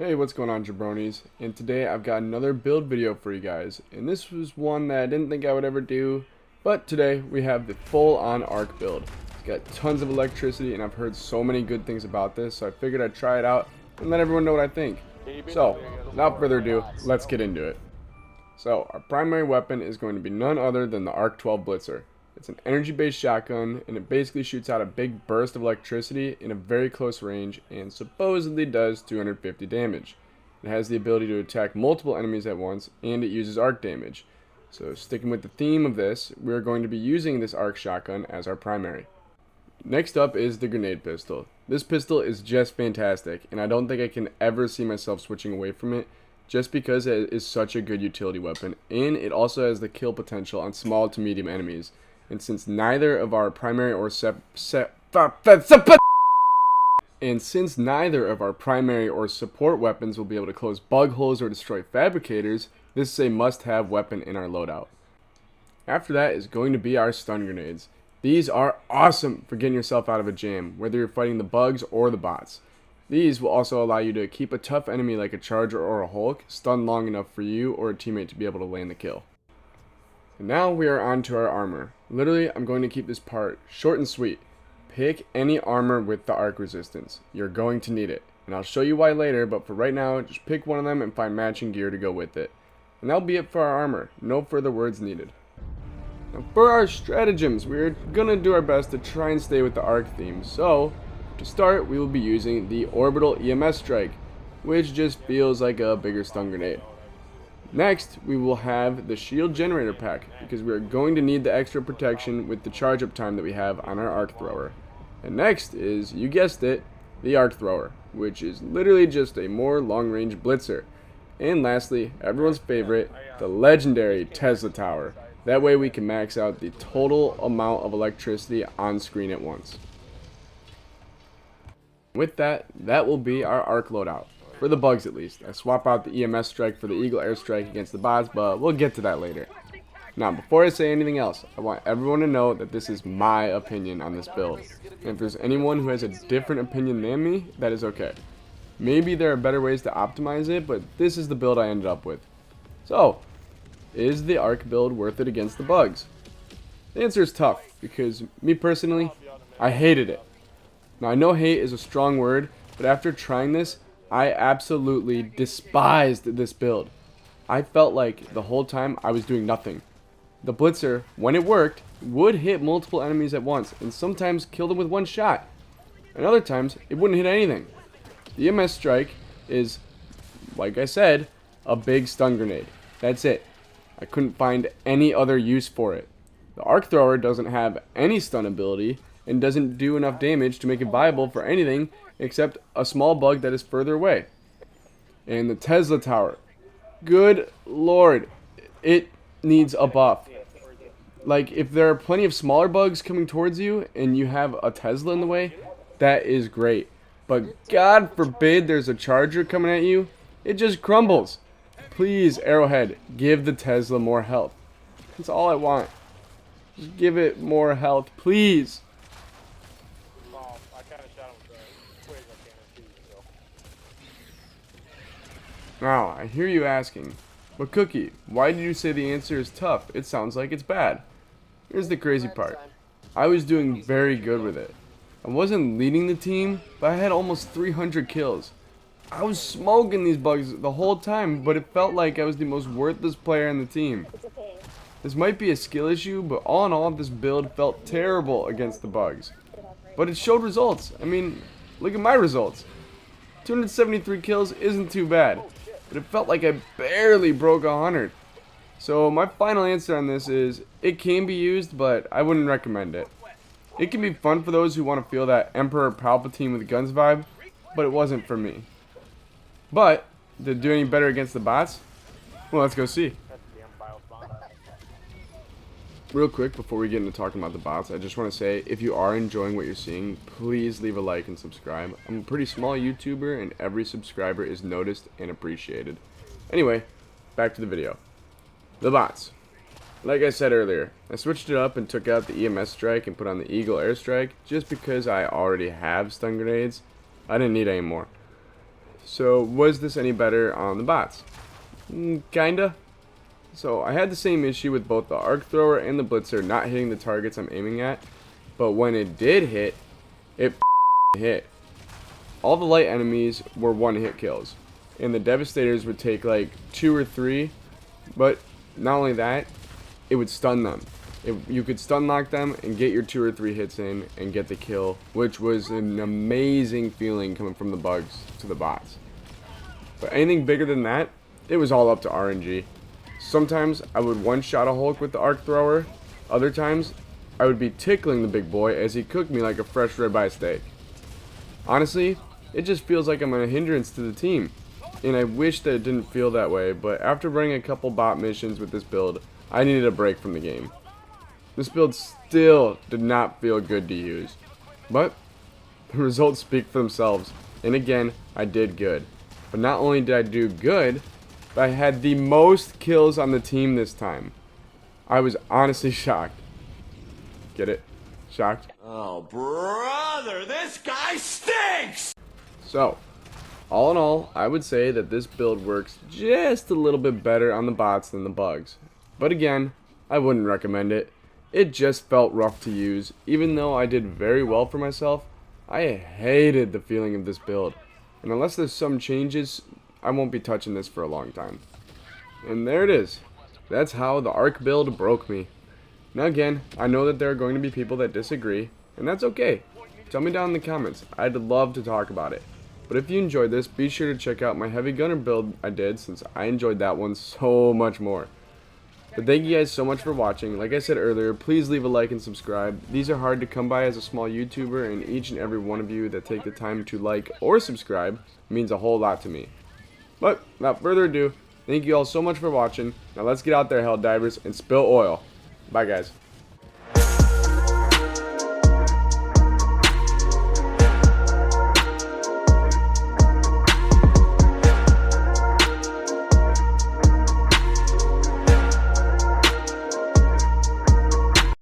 Hey, what's going on, jabronis? And today I've got another build video for you guys. And this was one that I didn't think I would ever do, but today we have the full-on arc build. It's got tons of electricity, and I've heard so many good things about this, so I figured I'd try it out and let everyone know what I think. So, without further ado, let's get into it. So, our primary weapon is going to be none other than the Arc 12 Blitzer. It's an energy-based shotgun, and it basically shoots out a big burst of electricity in a very close range and supposedly does 250 damage. It has the ability to attack multiple enemies at once, and it uses arc damage. So sticking with the theme of this, we're going to be using this arc shotgun as our primary. Next up is the grenade pistol. This pistol is just fantastic, and I don't think I can ever see myself switching away from it, just because it is such a good utility weapon, and it also has the kill potential on small to medium enemies. And since neither of our primary or support weapons will be able to close bug holes or destroy fabricators, this is a must-have weapon in our loadout. After that is going to be our stun grenades. These are awesome for getting yourself out of a jam, whether you're fighting the bugs or the bots. These will also allow you to keep a tough enemy like a Charger or a Hulk stunned long enough for you or a teammate to be able to land the kill. And now we are on to our armor. Literally, I'm going to keep this part short and sweet. Pick any armor with the arc resistance. You're going to need it. And I'll show you why later, but for right now, just pick one of them and find matching gear to go with it. And that'll be it for our armor. No further words needed. Now for our stratagems, we're going to do our best to try and stay with the arc theme. So, to start, we will be using the Orbital EMS Strike, which just feels like a bigger stun grenade. Next, we will have the Shield Generator Pack, because we are going to need the extra protection with the charge up time that we have on our Arc Thrower. And next is, you guessed it, the Arc Thrower, which is literally just a more long-range blitzer. And lastly, everyone's favorite, the legendary Tesla Tower. That way we can max out the total amount of electricity on screen at once. With that, that will be our Arc loadout. For the bugs at least. I swap out the EMS strike for the Eagle airstrike against the bots, but we'll get to that later. Now, before I say anything else, I want everyone to know that this is my opinion on this build. And if there's anyone who has a different opinion than me, that is okay. Maybe there are better ways to optimize it, but this is the build I ended up with. So, is the Arc build worth it against the bugs? The answer is tough, because me personally, I hated it. Now, I know hate is a strong word, but after trying this, I absolutely despised this build. I felt like the whole time I was doing nothing. The Blitzer, when it worked, would hit multiple enemies at once and sometimes kill them with one shot. And other times, it wouldn't hit anything. The EMS Strike is, like I said, a big stun grenade. That's it. I couldn't find any other use for it. The Arc Thrower doesn't have any stun ability and doesn't do enough damage to make it viable for anything except a small bug that is further away. And the Tesla Tower. Good lord. It needs a buff. Like, if there are plenty of smaller bugs coming towards you and you have a Tesla in the way, that is great. But God forbid there's a Charger coming at you, it just crumbles. Please, Arrowhead, give the Tesla more health. That's all I want. Just give it more health, please. Now, I hear you asking, but Cookie, why did you say the answer is tough? It sounds like it's bad. Here's the crazy part. I was doing very good with it. I wasn't leading the team, but I had almost 300 kills. I was smoking these bugs the whole time, but it felt like I was the most worthless player on the team. This might be a skill issue, but all in all, this build felt terrible against the bugs. But it showed results. I mean, look at my results. 273 kills isn't too bad. But it felt like I barely broke 100. So my final answer on this is, it can be used, but I wouldn't recommend it. It can be fun for those who want to feel that Emperor Palpatine with guns vibe, but it wasn't for me. But, did it do any better against the bots? Well, let's go see. Real quick, before we get into talking about the bots, I just want to say, if you are enjoying what you're seeing, please leave a like and subscribe. I'm a pretty small YouTuber, and every subscriber is noticed and appreciated. Anyway, back to the video. The bots. Like I said earlier, I switched it up and took out the EMS Strike and put on the Eagle airstrike, just because I already have stun grenades. I didn't need any more. So was this any better on the bots? Kinda. So I had the same issue with both the arc thrower and the blitzer not hitting the targets I'm aiming at, but when it did hit, it hit. All the light enemies were one-hit kills, and the devastators would take like 2 or 3, but not only that, it would stun them. You could stun lock them and get your 2 or 3 hits in and get the kill, which was an amazing feeling coming from the bugs to the bots. But anything bigger than that, it was all up to RNG. Sometimes I would one-shot a Hulk with the arc thrower, other times I would be tickling the big boy as he cooked me like a fresh ribeye steak. Honestly, it just feels like I'm a hindrance to the team, and I wish that it didn't feel that way, but after running a couple bot missions with this build, I needed a break from the game. This build still did not feel good to use, but the results speak for themselves, and again, I did good. But not only did I do good, but I had the most kills on the team this time. I was honestly shocked. Get it? Shocked? Oh, brother, this guy stinks! So, all in all, I would say that this build works just a little bit better on the bots than the bugs. But again, I wouldn't recommend it. It just felt rough to use. Even though I did very well for myself, I hated the feeling of this build. And unless there's some changes, I won't be touching this for a long time. And there it is. That's how the Arc build broke me. Now again, I know that there are going to be people that disagree, and that's okay. Tell me down in the comments. I'd love to talk about it. But if you enjoyed this, be sure to check out my Heavy Gunner build I did, since I enjoyed that one so much more. But thank you guys so much for watching. Like I said earlier, please leave a like and subscribe. These are hard to come by as a small YouTuber, and each and every one of you that take the time to like or subscribe means a whole lot to me. But without further ado, thank you all so much for watching. Now let's get out there, Helldivers, and spill oil. Bye guys.